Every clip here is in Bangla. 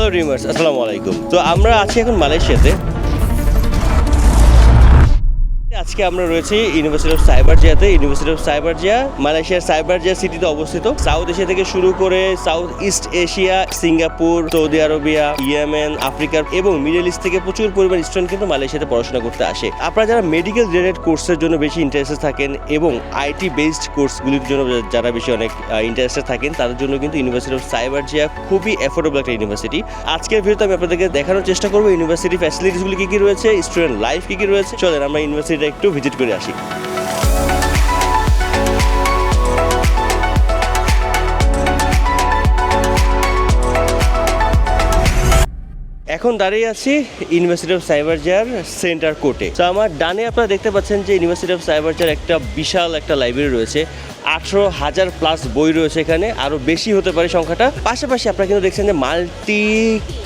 হ্যালো ড্রিমার্স, আসসালামু আলাইকুম। তো আমরা আছি এখন মালয়েশিয়াতে। আজকে আমরা রয়েছি ইউনিভার্সিটি অফ সাইবারজিয়াতে। ইউনিভার্সিটি অফ সাইবারজিয়া মালয়েশিয়ার সাইবারজিয়া সিটিতে অবস্থিত। সাউথ এশিয়া থেকে শুরু করে south east Asia, Singapore, Saudi Arabia, Yemen, আফ্রিকার এবং মিডল ইস্ট থেকে প্রচুর পরিমাণ স্টুডেন্ট কিন্তু মালয়েশিয়াতে পড়াশোনা করতে আসে। আপনারা যারা মেডিকেল রিলেটেড কোর্সের জন্য বেশি ইন্টারেস্টেড থাকেন এবং আইটি বেসড কোর্সগুলির জন্য যারা বেশি অনেক ইন্টারেস্টেড থাকেন, তাদের জন্য কিন্তু ইউনিভার্সিটি অফ সাইবারজিয়া খুবই অ্যাফোর্ডেবল একটা ইউনিভার্সিটি। আজকের ভিডিওতে আমি আপনাদেরকে দেখানোর চেষ্টা করবো ইউনিভার্সিটি ফ্যাসিলিটিসগুলি কী কী রয়েছে, স্টুডেন্ট লাইফ কী কী রয়েছে। চলেন আমরা ইউনিভার্সিটিটা একটু ভিজিট করে আসি। এখন দাঁড়িয়ে আছি ইউনিভার্সিটি অফ সাইবারজিয়ার সেন্টার কোর্টে। তো আমার ডানে আপনারা দেখতে পাচ্ছেন যে ইউনিভার্সিটি অফ সাইবারজিয়ার একটা বিশাল একটা লাইব্রেরি রয়েছে। 18,000+ বই রয়েছে এখানে, আরও বেশি হতে পারে সংখ্যাটা। পাশাপাশি আপনারা কিন্তু দেখছেন যে মাল্টি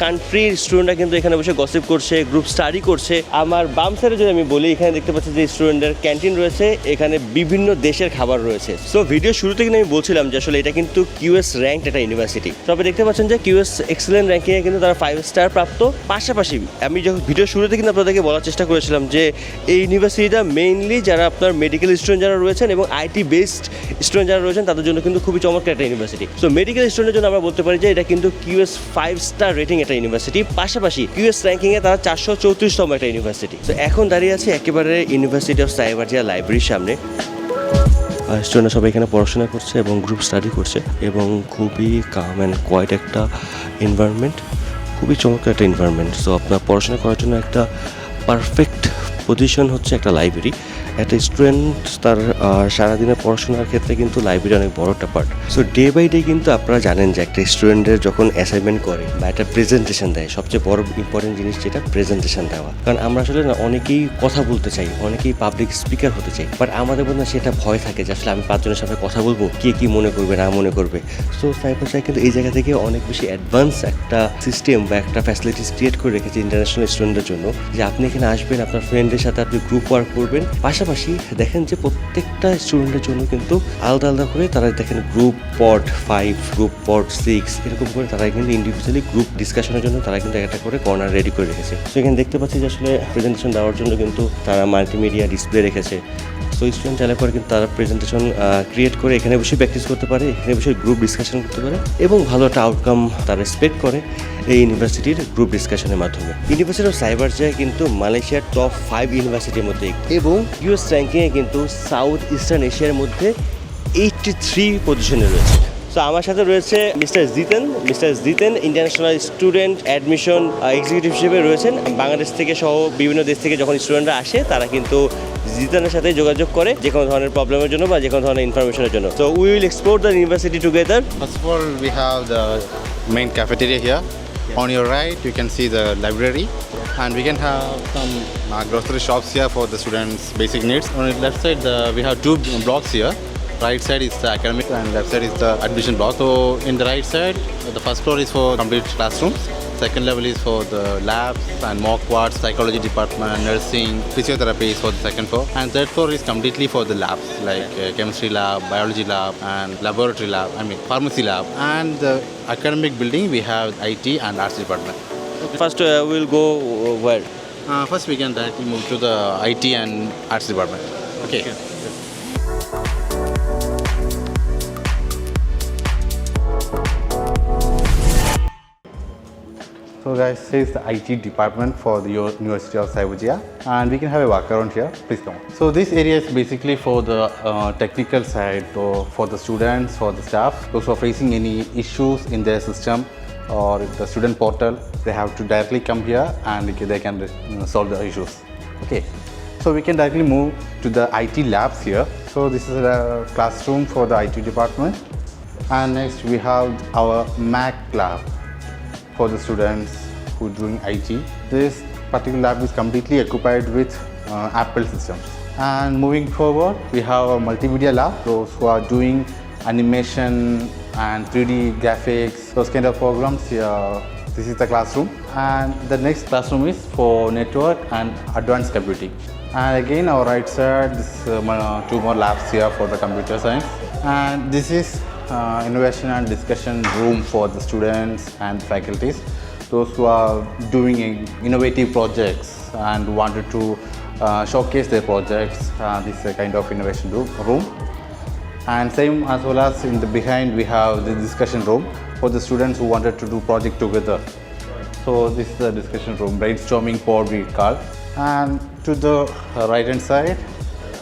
কান্ট্রির স্টুডেন্টরা কিন্তু এখানে বসে গসিপ করছে, গ্রুপ স্টাডি করছে। আমার বাম সাইডে যদি আমি বলি, এখানে দেখতে পাচ্ছি যে স্টুডেন্টের ক্যান্টিন রয়েছে, এখানে বিভিন্ন দেশের খাবার রয়েছে। সো ভিডিও শুরুতে কিন্তু আমি বলছিলাম যে আসলে এটা কিন্তু কিউএস র্যাঙ্কড একটা ইউনিভার্সিটি। তো আপনি দেখতে পাচ্ছেন যে কিউএস এক্সেলেন্ট র্যাঙ্কিংয়ে কিন্তু তারা 5 স্টার প্রাপ্ত। পাশাপাশি আমি যখন ভিডিও শুরুতে কিন্তু আপনাদেরকে বলার চেষ্টা করেছিলাম যে এই ইউনিভার্সিটিটা মেইনলি যারা আপনার মেডিকেল স্টুডেন্ট যারা রয়েছেন এবং আইটি বেসড স্টুডেন্ট যারা রয়েছেন তাদের জন্য কিন্তু খুবই চমৎকার একটা ইউনিভার্সিটি। সো মেডিকেল স্টুডেন্টের জন্য আমরা বলতে পারি যে এটা কিন্তু কিউএস 5 স্টার রেটিং একটা ইউনিভার্সিটি। পাশাপাশি কিউএস র্যাঙ্কিংয়ে তারা 434তম একটা ইউনিভার্সিটি। তো এখন দাঁড়িয়ে আছে একেবারে ইউনিভার্সিটি অফ সাইবারজিয়া লাইব্রেরির সামনে। স্টুডেন্টরা সবাই এখানে পড়াশোনা করছে এবং গ্রুপ স্টাডি করছে এবং খুবই কাম অ্যান্ড কোয়াইট একটা এনভায়রনমেন্ট, খুবই চমৎকার একটা এনভায়রনমেন্ট। সো আপনার পড়াশোনা করার জন্য একটা পারফেক্ট পজিশন হচ্ছে একটা লাইব্রেরি। একটা স্টুডেন্ট তার সারাদিনের পড়াশোনার ক্ষেত্রে কিন্তু লাইব্রেরি অনেক বড় একটা part. So day by day কিন্তু আপনারা জানেন যে একটা স্টুডেন্টের যখন অ্যাসাইনমেন্ট করে বা একটা প্রেজেন্টেশন দেয়, সবচেয়ে বড় ইম্পর্টেন্ট জিনিস যেটা প্রেজেন্টেশন দেওয়া। কারণ আমরা আসলে না অনেকেই কথা বলতে চাই, অনেকেই পাবলিক স্পিকার হতে চাই, বাট আমাদের মধ্যে সেটা ভয় থাকে যে আসলে আমি 5 জনের সাথে কথা বলবো, কে কী মনে করবে না মনে করবে। সো সাইবারজিয়া কিন্তু এই জায়গা থেকে অনেক বেশি অ্যাডভান্স একটা সিস্টেম বা একটা ফ্যাসিলিটিস ক্রিয়েট করে রেখেছে ইন্টারন্যাশনাল স্টুডেন্টদের জন্য, যে আপনি এখানে আসবেন, আপনার ফ্রেন্ডের সাথে আপনি গ্রুপ ওয়ার্ক করবেন। পাশাপাশি দেখেন যে প্রত্যেকটা স্টুডেন্টের জন্য কিন্তু আলাদা আলাদা করে তারা দেখেন গ্রুপ পড 5, গ্রুপ পড 6 এরকম করে তারা কিন্তু ইন্ডিভিজুয়ালি গ্রুপ ডিসকাশনের জন্য তারা কিন্তু একটা করে কর্নার রেডি করে রেখেছে। তো এখানে দেখতে পাচ্ছি যে আসলে প্রেজেন্টেশন দেওয়ার জন্য কিন্তু তারা মাল্টিমিডিয়া ডিসপ্লে রেখেছে। সো স্টুডেন্ট চাইলে পরে কিন্তু তারা প্রেজেন্টেশন ক্রিয়েট করে এখানে বসে প্র্যাকটিস করতে পারে, এখানে বসে গ্রুপ ডিসকাশন করতে পারে এবং ভালো একটা আউটকাম তারা এক্সপেক্ট করে এই ইউনিভার্সিটির গ্রুপ ডিসকাশনের মাধ্যমে। ইউনিভার্সিটি অফ সাইবারজিয়া কিন্তু মালয়েশিয়ার টপ 5 ইউনিভার্সিটির মধ্যে এবং ইউএস র্যাঙ্কিংয়ে কিন্তু সাউথ ইস্টার্ন এশিয়ার মধ্যে 83 পজিশনে রয়েছে। সো আমার সাথে রয়েছে মিস্টার জিতেন ইন্টারন্যাশনাল স্টুডেন্ট অ্যাডমিশন এক্সিকিউটিভ হিসেবে রয়েছেন। বাংলাদেশ থেকে সহ বিভিন্ন দেশ থেকে যখন স্টুডেন্টরা আসে তারা কিন্তু জিতেনের সাথে যোগাযোগ করে যে কোনো ধরনের প্রবলেমের জন্য বা যে কোনো ধরনের ইনফরমেশনের জন্য। So we will explore the university together. First of all, we have the main cafeteria here. On your right, you can see the library, and we can have some grocery shops here for the students' basic needs. On the left side, we have 2 blocks here. Right side is the academic, and left side is the admission block. So, in the right side, the first floor is for complete classrooms. Second level is for the labs and mock wards, psychology department, nursing, physiotherapy is for the second floor. And third floor is completely for the labs like chemistry lab, biology lab, and laboratory lab, pharmacy lab. And the academic building, we have IT and arts department. First we'll go where? First, we can directly move to the IT and arts department. Okay. So guys, this is the IT department for the University of Saibujia, and we can have a walk around here. Please come. So this area is basically for the technical side, so for the students, for the staff, those who are facing any issues in their system or the student portal, they have to directly come here and they can solve the issues. Okay. So we can directly move to the IT labs here. So this is a classroom for the IT department, and next we have our Mac lab for the students who are doing IT. This particular lab is completely occupied with Apple systems. And moving forward, we have a multimedia lab, those who are doing animation and 3D graphics, those kind of programs. This is the classroom. And the next classroom is for network and advanced computing. And again, our right side, this 2 more labs here for the computer science. And this is innovation and discussion room for the students and faculties. those who are doing innovative projects and wanted to showcase their projects. This is a kind of innovation room. And same as well as in the behind we have the discussion room for the students who wanted to do project together. So this is the discussion room, brainstorming board we call. And to the right hand side,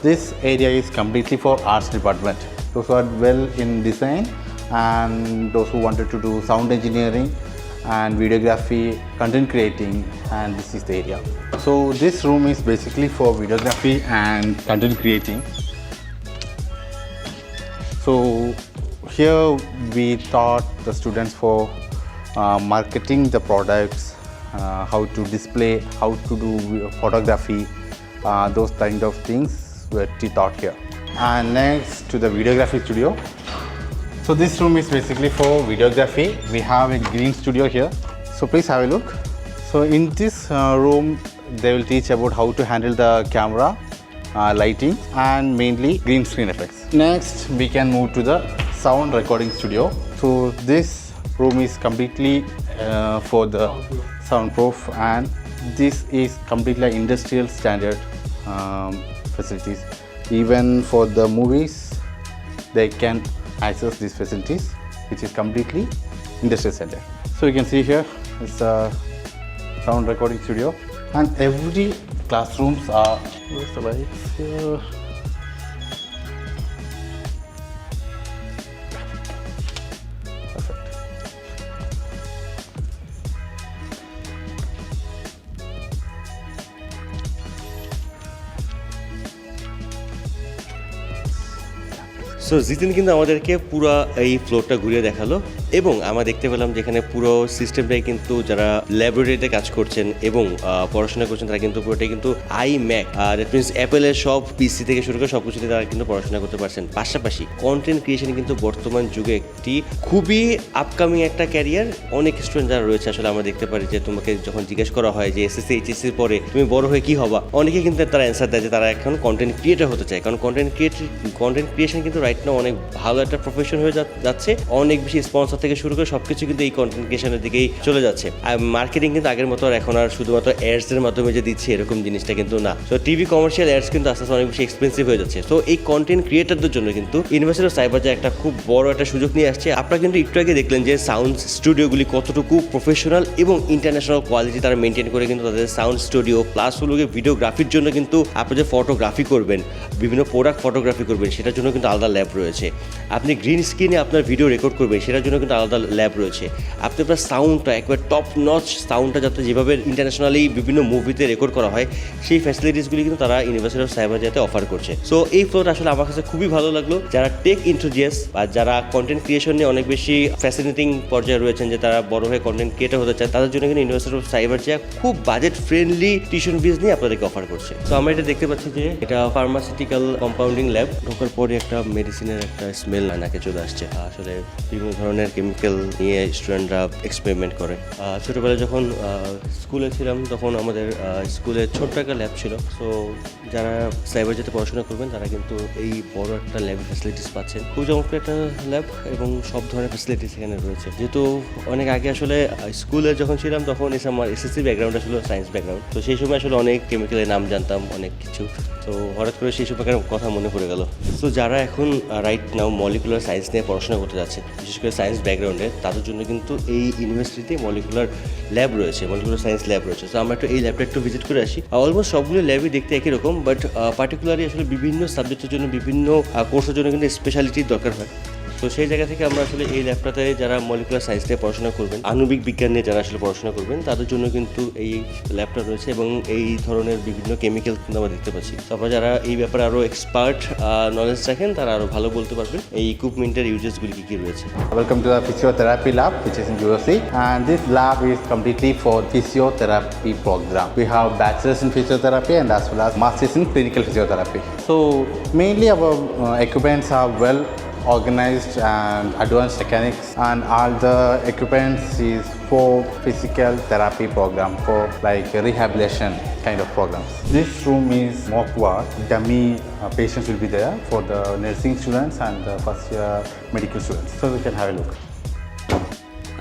this area is completely for arts department. Those who are well in design and those who wanted to do sound engineering and videography, content creating, and this is the area. So this room is basically for videography and content creating. So here we taught the students for marketing the products, how to display, how to do photography, those kind of things were taught here. And next to the videography studio. So this room is basically for videography. We have a green studio here. So please have a look. So in this room, they will teach about how to handle the camera, lighting, and mainly green screen effects. Next, we can move to the sound recording studio. So this room is completely for the soundproof, and this is completely industrial standard facilities. Even for the movies, they can access these facilities, which is completely industrial standard. So you can see here, it's a sound recording studio, and every classrooms are, where's the lights here? Perfect. So Jitin কিন্তু আমাদেরকে পুরো এই ফ্লোরটা ঘুরিয়ে দেখালো এবং আমরা দেখতে পেলাম যেখানে পুরো সিস্টেমটাই কিন্তু যারা ল্যাবরেটরিতে কাজ করছেন এবং পড়াশোনা করছেন তারা কিন্তু পুরোটাই কিন্তু iMac, দ্যাট মিনস অ্যাপেলের সব পিসি থেকে শুরু করে সব কিছুতে তারা কিন্তু পড়াশোনা করতে পারছেন। পাশাপাশি কন্টেন্ট ক্রিয়েশন কিন্তু বর্তমান যুগে একটি খুবই আপকামিং একটা ক্যারিয়ার। অনেক স্টুডেন্ট যারা রয়েছে আসলে আমরা দেখতে পারি যে তোমাকে যখন জিজ্ঞেস করা হয় যে এসএসসি এইচএসসির পরে তুমি বড় হয়ে কী হবা, অনেকে কিন্তু তারা অ্যান্সার দেয় যে তারা এখন কন্টেন্ট ক্রিয়েটর হতে চায়, কারণ কন্টেন্ট ক্রিয়েশন কিন্তু রাইট নাও অনেক ভালো একটা প্রফেশন হয়ে যাচ্ছে। অনেক বেশি স্পন্সর থেকে শুরু করে সব কিছু কিন্তু এই কন্টেন্ট ক্রিয়েশনের দিকেই চলে যাচ্ছে। আর মার্কেটিং কিন্তু আগের মতো আর এখন আর শুধুমাত্র অ্যাডসের মাধ্যমে যে দিচ্ছে এরকম জিনিসটা কিন্তু না। তো টিভি কমার্শিয়াল অ্যাডস কিন্তু আস্তে আস্তে অনেক বেশি এক্সপেন্সিভ হয়ে যাচ্ছে। তো এই কন্টেন্ট ক্রিয়েটারদের জন্য কিন্তু ইউনিভার্সিটি অফ সাইবারজার একটা খুব বড় একটা সুযোগ নিয়ে আসছে। আপনারা কিন্তু একটু আগে দেখলেন যে সাউন্ড স্টুডিওগুলি কতটুকু প্রফেশনাল এবং ইন্টারন্যাশনাল কোয়ালিটি তারা মেনটেন করে কিন্তু তাদের সাউন্ড স্টুডিও প্লাস হলো ভিডিওগ্রাফির জন্য কিন্তু আপনি যে ফটোগ্রাফি করবেন, বিভিন্ন প্রোডাক্ট ফটোগ্রাফি করবেন, সেটার জন্য কিন্তু আলাদা ল্যাব রয়েছে। আপনি গ্রিন স্ক্রিনে আপনার ভিডিও রেকর্ড করবেন, সেটার জন্য কিন্তু আলাদা ল্যাব রয়েছে। আপনি আপনার সাউন্ডটা একবার টপ নচ সাউন্ডটা যাতে যেভাবে ইন্টারন্যাশনালি বিভিন্ন মুভিতে রেকর্ড করা হয় সেই ফ্যাসিলিটিসগুলি কিন্তু তারা ইউনিভার্সিটি অফ সাইবারজাতে অফার করছে। সো এই ফ্লোরটা আসলে আমার কাছে খুবই ভালো লাগলো। যারা টেক ইন্থুজিয়াস বা যারা কন্টেন্ট ক্রিয়েশন নিয়ে অনেক বেশি ফ্যাসিনেটিং পর্যায়ে রয়েছেন, যে তারা বড় হয়ে কন্টেন্ট ক্রিয়েটর হতে চায়, তাদের জন্য কিন্তু ইউনিভার্সিটি অফ সাইবারজা খুব বাজেট ফ্রেন্ডলি টিউশন ফিজ নিয়ে আপনাদেরকে অফার করছে। তো আমরা এটা দেখতে পাচ্ছি যে এটা ফার্মাসিউটিক্যাল কম্পাউন্ডিং ল্যাব। ঢোকার পরে একটা মেডিসিনের একটা স্মেল নাকে চলে আসছে। আসলে বিভিন্ন ধরনের কেমিক্যাল নিয়ে স্টুডেন্টরা এক্সপেরিমেন্ট করে। ছোটোবেলায় যখন স্কুলে ছিলাম তখন আমাদের স্কুলে ছোট্ট একটা ল্যাব ছিল। সো যারা সাইবারজাতে পড়াশোনা করবেন তারা কিন্তু এই বড় একটা ল্যাব ফ্যাসিলিটিস পাচ্ছেন। খুব চমৎকার একটা ল্যাব এবং সব ধরনের ফ্যাসিলিটিস এখানে রয়েছে। যেহেতু অনেক আগে আসলে স্কুলে যখন ছিলাম তখন আমার এসএসসি ব্যাকগ্রাউন্ড আসলে সায়েন্স ব্যাকগ্রাউন্ড, তো সেই সময় আসলে অনেক কেমিক্যালের নাম জানতাম, অনেক কিছু। তো হঠাৎ করে সেই সময় কথা মনে পড়ে গেল। সো যারা এখন রাইট নাও মলিকুলার সায়েন্স নিয়ে পড়াশোনা করতে যাচ্ছে, বিশেষ করে সায়েন্স ব্যাকগ্রাউন্ডে, তাদের জন্য কিন্তু এই ইউনিভার্সিটিতে মলিকুলার ল্যাব রয়েছে, মলিকুলার সায়েন্স ল্যাব রয়েছে। তো আমরা একটু এই ল্যাবটা একটু ভিজিট করে আসি। অলমোস্ট সবগুলো ল্যাবই দেখতে একই রকম, বাট পার্টিকুলারলি আসলে বিভিন্ন সাবজেক্টের জন্য বিভিন্ন কোর্সের জন্য কিন্তু স্পেশালিটির দরকার হয়। তো সেই জায়গা থেকে আমরা আসলে এই ল্যাবটাতে যারা মলিকুলার সায়েন্স নিয়ে পড়াশোনা করবেন, আণবিক বিজ্ঞান নিয়ে যারা আসলে পড়াশোনা করবেন, তাদের জন্য কিন্তু এই ল্যাবটা রয়েছে এবং এই ধরনের বিভিন্ন কেমিক্যাল কিন্তু আমরা দেখতে পাচ্ছি। তারপর যারা এই ব্যাপারে আরও এক্সপার্ট নলেজ রাখেন তারা আরও ভালো বলতে পারবেন এই ইকুইপমেন্টের ইউজেসগুলি কী কী রয়েছে। Welcome to the physiotherapy lab, which is in USC, and this lab is completely for physiotherapy program. We have bachelor's in physiotherapy and as well as master's in clinical physiotherapy. So mainly our equipments are well organized and advanced mechanics, and all the equipments is for physical therapy program, for like rehabilitation kind of programs. This room is mock ward. Dummy patients will be there for the nursing students and the first year medical students. So we can have a look.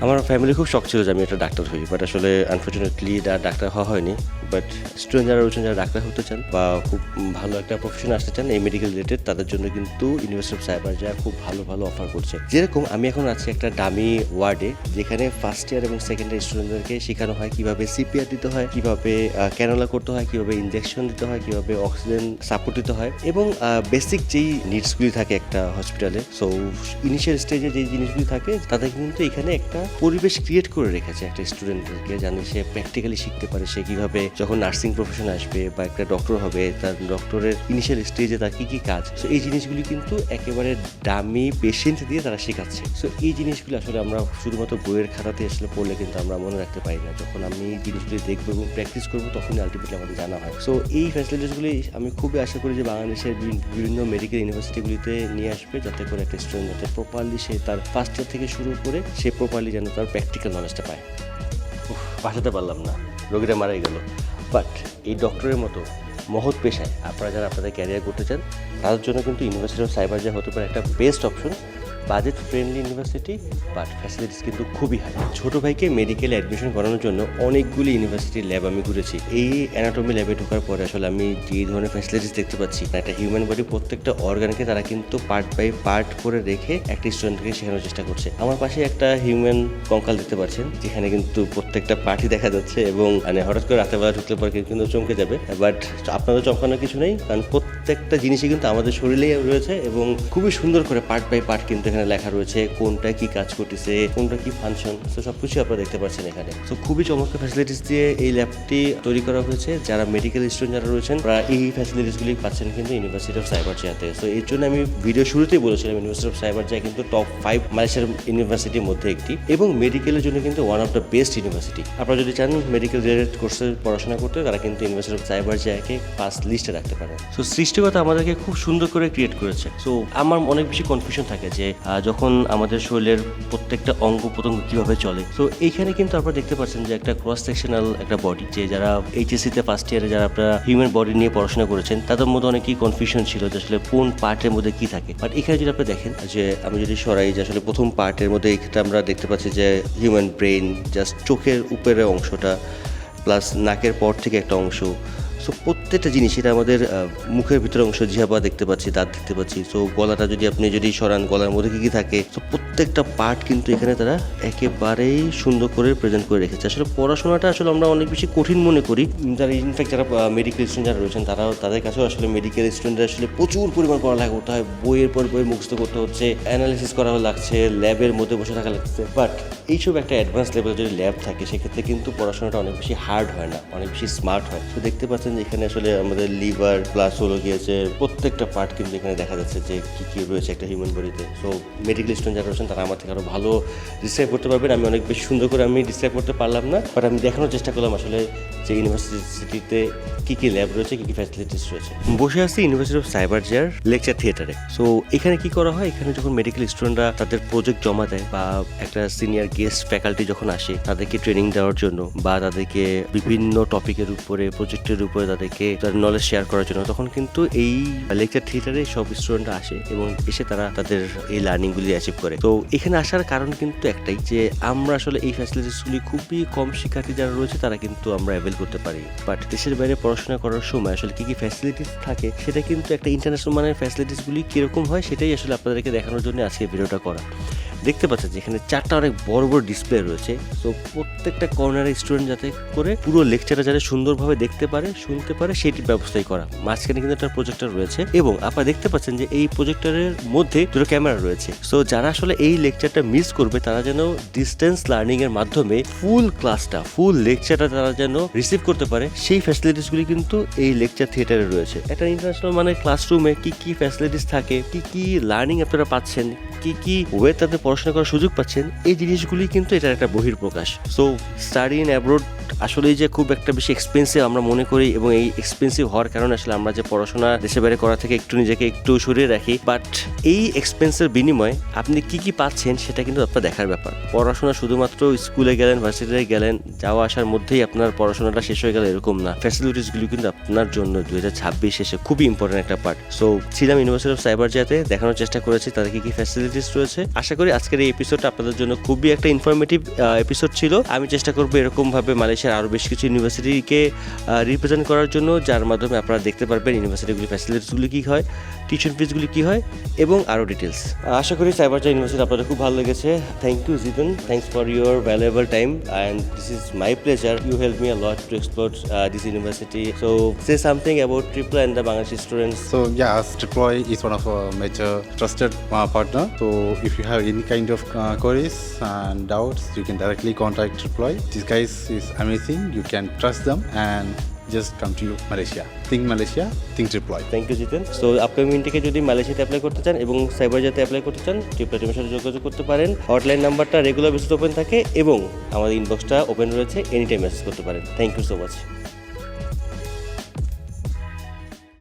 আমার ফ্যামিলি খুব শখ ছিল যে আমি একটা ডাক্তার হই, বাট আসলে আনফর্চুনেটলি ডাক্তার হওয়া হয়নি। বাট স্টুডেন্ট যারা রয়েছেন, যারা ডাক্তার হতে চান বা খুব ভালো একটা প্রফেশনে আসতে চান এই মেডিকেল রিলেটেড, তাদের জন্য কিন্তু ইউনিভার্সিটি অফ সাইবারজার খুব ভালো ভালো অফার করছে। যেরকম আমি এখন আছি একটা দামি ওয়ার্ডে, যেখানে ফার্স্ট ইয়ার এবং সেকেন্ড ইয়ার স্টুডেন্টদেরকে শেখানো হয় কিভাবে সিপিআর দিতে হয়, কিভাবে ক্যানোলা করতে হয়, কিভাবে ইনজেকশন দিতে হয়, কিভাবে অক্সিজেন সাপোর্ট দিতে হয়, এবং বেসিক যেই নিডসগুলি থাকে একটা হসপিটালে। সো ইনিশিয়াল স্টেজে যেই জিনিসগুলি থাকে তাদের কিন্তু এখানে একটা পরিবেশ ক্রিয়েট করে রেখেছে একটা স্টুডেন্টদেরকে, জানে সে প্র্যাকটিক্যালি শিখতে পারে সে কিভাবে যখন নার্সিং প্রফেশনে আসবে বা একটা ডক্টর হবে, তার ডক্টরের ইনিশিয়াল স্টেজে তার কী কী কাজ। সো এই জিনিসগুলি কিন্তু একেবারে দামি পেশেন্ট দিয়ে তারা শেখাচ্ছে। সো এই জিনিসগুলি আসলে আমরা শুধুমাত্র বইয়ের খাতাতে আসলে পড়লে কিন্তু আমরা মনে রাখতে পারি না। যখন আমি এই জিনিসগুলি দেখবো এবং প্র্যাকটিস করবো তখনই আলটিমেটলি আমাদের জানা হয়। সো এই ফ্যাসিলিটিসগুলি আমি খুবই আশা করি যে বাংলাদেশের বিভিন্ন মেডিকেল ইউনিভার্সিটিগুলিতে নিয়ে আসবে, যাতে করে একটা স্টুডেন্ট যাতে প্রপারলি সে তার ফার্স্ট ইয়ার থেকে শুরু করে সে প্রপারলি যেন তার প্র্যাকটিক্যাল নলেজটা পায়। বাঁচাতে পারলাম না, রোগীটা মারাই গেল। বাট এই ডক্টরের মতো মহৎ পেশায় আপনারা যারা আপনাদের ক্যারিয়ার করতে চান, তাদের জন্য কিন্তু ইউনিভার্সিটি অফ সাইবারজার হতে পারে একটা best option. Budget friendly university, but facilities কিন্তু খুবই হাই। ছোটো ভাইকে মেডিকেলে অ্যাডমিশন করানোর জন্য অনেকগুলি ইউনিভার্সিটির ল্যাব আমি ঘুরেছি। এই অ্যানাটমি ল্যাবে ঢোকার পরে আসলে আমি যে ধরনের ফ্যাসিলিটিস দেখতে পাচ্ছি, একটা হিউম্যান বডি প্রত্যেকটা অর্গানকে তারা কিন্তু পার্ট বাই পার্ট করে রেখে একটা স্টুডেন্টকে শেখানোর চেষ্টা করছে। আমার পাশে একটা হিউম্যান কঙ্কাল দেখতে পাচ্ছেন, যেখানে কিন্তু প্রত্যেকটা পার্টই দেখা যাচ্ছে, এবং মানে হঠাৎ করে রাতেরবেলা ঢুকলে পরে কিন্তু চমকে যাবে। বাট আপনাদের চমকানোর কিছু নেই, কারণ প্রত্যেকটা জিনিসই কিন্তু আমাদের শরীরেই রয়েছে, এবং খুবই সুন্দর করে পার্ট বাই পার্ট কিন্তু এখানে লেখা রয়েছে কোনটা কি কাজ করতেছে, কোনটা কি ফাংশন। তো সব কিছু আপনারা দেখতে পাচ্ছেন এখানে। তো খুবই চমৎকার ফ্যাসিলিটিস দিয়ে এই ল্যাবটি তৈরি করা হয়েছে। যারা মেডিকেল স্টুডেন্ট যারা রয়েছেন তারা এই ফ্যাসিলিটিসগুলি পাচ্ছেন কিন্তু ইউনিভার্সিটি অফ সাইবারজাতে। তো এর জন্য আমি ভিডিও শুরুতেই বলেছিলাম ইউনিভার্সিটি অফ সাইবারজা কিন্তু টপ 5 মালয়েশিয়ার ইউনিভার্সিটির মধ্যে একটি, এবং মেডিকেলের জন্য কিন্তু one of the best university. আপনারা যদি চান মেডিকেল রিলেটেড কোর্সে পড়াশোনা করতে, তারা কিন্তু ইউনিভার্সিটি অফ সাইবারজাকে ফার্স্ট লিস্টে রাখতে পারেন। সো সৃষ্টিকতা আমাদেরকে খুব সুন্দর করে ক্রিয়েট করেছে। সো আমার অনেক বেশি কনফিউশন থাকে যে যখন আমাদের শরীরের প্রত্যেকটা অঙ্গ প্রত্যঙ্গ কিভাবে চলে। তো এইখানে কিন্তু আপনারা দেখতে পাচ্ছেন যে একটা ক্রস সেকশনাল একটা বডি, যে যারা এইচএসসিতে ফার্স্ট ইয়ারে যারা আপনারা হিউম্যান বডি নিয়ে পড়াশোনা করেছেন, তাদের মধ্যে অনেকই কনফিউশন ছিল যে আসলে কোন পার্টের মধ্যে কি থাকে। বাট এখানে যদি আপনি দেখেন যে আমি যদি সরাই, যে আসলে প্রথম পার্টের মধ্যে এক্ষেত্রে আমরা দেখতে পাচ্ছি যে হিউম্যান ব্রেন, জাস্ট চোখের উপরের অংশটা প্লাস নাকের পর থেকে একটা অংশ। সো প্রত্যেকটা জিনিস, এটা আমাদের মুখের ভিতরে অংশ, জিহ্বা দেখতে পাচ্ছি, দাঁত দেখতে পাচ্ছি। সো গলাটা যদি আপনি সরান, গলার মধ্যে কী থাকে। সো প্রত্যেকটা পার্ট কিন্তু এখানে তারা একেবারেই সুন্দর করে প্রেজেন্ট করে রেখেছে। আসলে পড়াশোনাটা আসলে আমরা অনেক বেশি কঠিন মনে করি, যারা ইনফ্যাক্ট যারা মেডিকেল স্টুডেন্ট যারা রয়েছেন তাদের কাছেও আসলে মেডিকেল স্টুডেন্টরা আসলে প্রচুর পরিমাণ পড়ালেখা করতে হয়, বইয়ের পর বই মুখস্থ করতে হচ্ছে, অ্যানালিসিস করা লাগছে, ল্যাবের মধ্যে বসে থাকা লাগছে। বাট এইসব একটা অ্যাডভান্স লেভেলে যদি ল্যাব থাকে, সেক্ষেত্রে কিন্তু পড়াশোনাটা অনেক বেশি হার্ড হয় না, অনেক বেশি স্মার্ট হয়। তো দেখতে পাচ্ছেন যে এখানে আসলে আমাদের লিভার প্লাস হলো গিয়েছে প্রত্যেকটা পার্ট কিন্তু এখানে দেখা যাচ্ছে যে কী কী রয়েছে একটা হিউম্যান বডিতে। সো মেডিকেল স্টুডেন্ট যারা রয়েছেন তারা আমার থেকে আরও ভালো ডিসক্রাইব করতে পারবেন। আমি অনেক বেশি সুন্দর করে আমি ডিসক্রাইব করতে পারলাম না, বাট আমি দেখানোর চেষ্টা করলাম আসলে যে ইউনিভার্সিটিতে কী কী ল্যাব রয়েছে, কী কী ফ্যাসিলিটিস রয়েছে। বসে আছি ইউনিভার্সিটি অফ সাইবারজার লেকচার থিয়েটারে। সো এখানে কি করা হয়, এখানে যখন মেডিকেল স্টুডেন্টরা তাদের প্রজেক্ট জমা দেয় বা একটা সিনিয়র গেস্ট ফ্যাকাল্টি যখন আসে তাদেরকে ট্রেনিং দেওয়ার জন্য বা তাদেরকে বিভিন্ন টপিকের উপরে প্রজেক্টের উপরে তাদেরকে তার নলেজ শেয়ার করার জন্য, তখন কিন্তু এই লেকচার থিয়েটারে সব স্টুডেন্টরা আসে এবং এসে তারা তাদের এই লার্নিংগুলি অ্যাচিভ করে। তো এখানে আসার কারণ কিন্তু একটাই, যে আমরা আসলে এই ফ্যাসিলিটিসগুলি খুবই কম শিক্ষার্থী যারা রয়েছে তারা কিন্তু আমরা অ্যাভেল করতে পারি। বাট দেশের বাইরে পড়াশোনা করার সময় আসলে কি কি ফ্যাসিলিটিস থাকে, সেটা কিন্তু একটা ইন্টারন্যাশনাল মানের ফ্যাসিলিটিসগুলি কীরকম হয় সেটাই আসলে আপনাদেরকে দেখানোর জন্য আজকে ভিডিওটা করা। দেখতে পাচ্ছেন যে এখানে 4টা অনেক বড় বড় ডিসপ্লে রয়েছে। সো প্রত্যেকটা কর্নারে স্টুডেন্ট যাতে করে পুরো লেকচারটা যাতে সুন্দরভাবে দেখতে পারে, শুনতে পারে, সেটির ব্যবস্থাই করা। মাঝখানে কিন্তু একটা প্রজেক্টর রয়েছে, এবং আপনারা দেখতে পাচ্ছেন যে এই প্রজেক্টরের মধ্যে দুটো ক্যামেরা রয়েছে। সো যারা আসলে এই লেকচারটা মিস করবে তারা যেন ডিস্টেন্স লার্নিং এর মাধ্যমে ফুল ক্লাসটা, ফুল লেকচারটা তারা যেন রিসিভ করতে পারে, সেই ফ্যাসিলিটিসগুলি কিন্তু এই লেকচার থিয়েটারে রয়েছে। একটা ইন্টারন্যাশনাল মানে ক্লাসরুমে কি কি ফ্যাসিলিটিস থাকে, কি কি লার্নিং আপনারা পাচ্ছেন, কি কি ওয়ে তাদের পড়াশোনা করার সুযোগ পাচ্ছেন, এই জিনিসগুলি কিন্তু এটার একটা বহির্প্রকাশ। সো স্টাডি ইন অ্যাব্রোড আসলেই যে খুব একটা বেশি এক্সপেন্সিভ আমরা মনে করি, এবং এই এক্সপেন্সিভ হওয়ার কারণে আসলে আমরা যে পড়াশোনা দেশে বাইরে করা থেকে একটু নিজেকে একটু সরিয়ে রাখি, বাট এই এক্সপেন্সের বিনিময়ে আপনি কি কি পাচ্ছেন সেটা কিন্তু আপনার দেখার ব্যাপার। পড়াশোনা শুধুমাত্র স্কুলে গেলেন, ভার্সিটিতে গেলেন, যাওয়া আসার মধ্যেই আপনার পড়াশোনাটা শেষ হয়ে গেল এরকম না। ফ্যাসিলিটিসগুলো কিন্তু আপনার জন্য 2026 শেষে খুবই ইম্পর্টেন্ট একটা পার্ট। সো ছিলাম ইউনিভার্সিটি অফ সাইবারজিয়াতে, দেখানোর চেষ্টা করেছি তাদের কি কি ফ্যাসিলিটিস রয়েছে। আশা করি আজকের এই এপিসোডটা আপনাদের জন্য খুবই একটা ইনফরমেটিভ এপিসোড ছিল। আমি চেষ্টা করবো এরকমভাবে মালয়েশিয়ার আরও বেশ কিছু ইউনিভার্সিটিকে রিপ্রেজেন্ট করার জন্য, যার মাধ্যমে আপনারা দেখতে পারবেন ইউনিভার্সিটিগুলি ফ্যাসিলিটিসগুলি কী হয়, টিউশন ফিসগুলি কী হয়, এবং আরও ডিটেলস। আশা করি সাইবারজিয়া ইউনিভার্সিটি আপনাদের খুব ভালো লেগেছে। Thank you Jitan, thanks for your valuable time, and this is my pleasure. You helped me a lot to explore this university. So say something about Tripla and the Bangladeshi students. So yeah, as Triploy is one of our major trusted partner. So if you have any kind of queries and doubts, you can directly contact Triploy. These guys is amazing. You can trust them and just come to Malaysia. Think Malaysia, think Triploy. Thank you Jiten. So upcoming থেকে যদি মালয়েশিয়াতে অ্যাপ্লাই করতে চান এবং সাইবারজিয়াতে অ্যাপ্লাই করতে চান, ট্রিপলা টিমের সাথে যোগাযোগ করতে পারেন। হটলাইন নাম্বারটা রেগুলার বেসিসে ওপেন থাকে এবং আমাদের ইনবক্সটা ওপেন রয়েছে, এনি টাইম মেসেজ করতে পারেন। Thank you so much.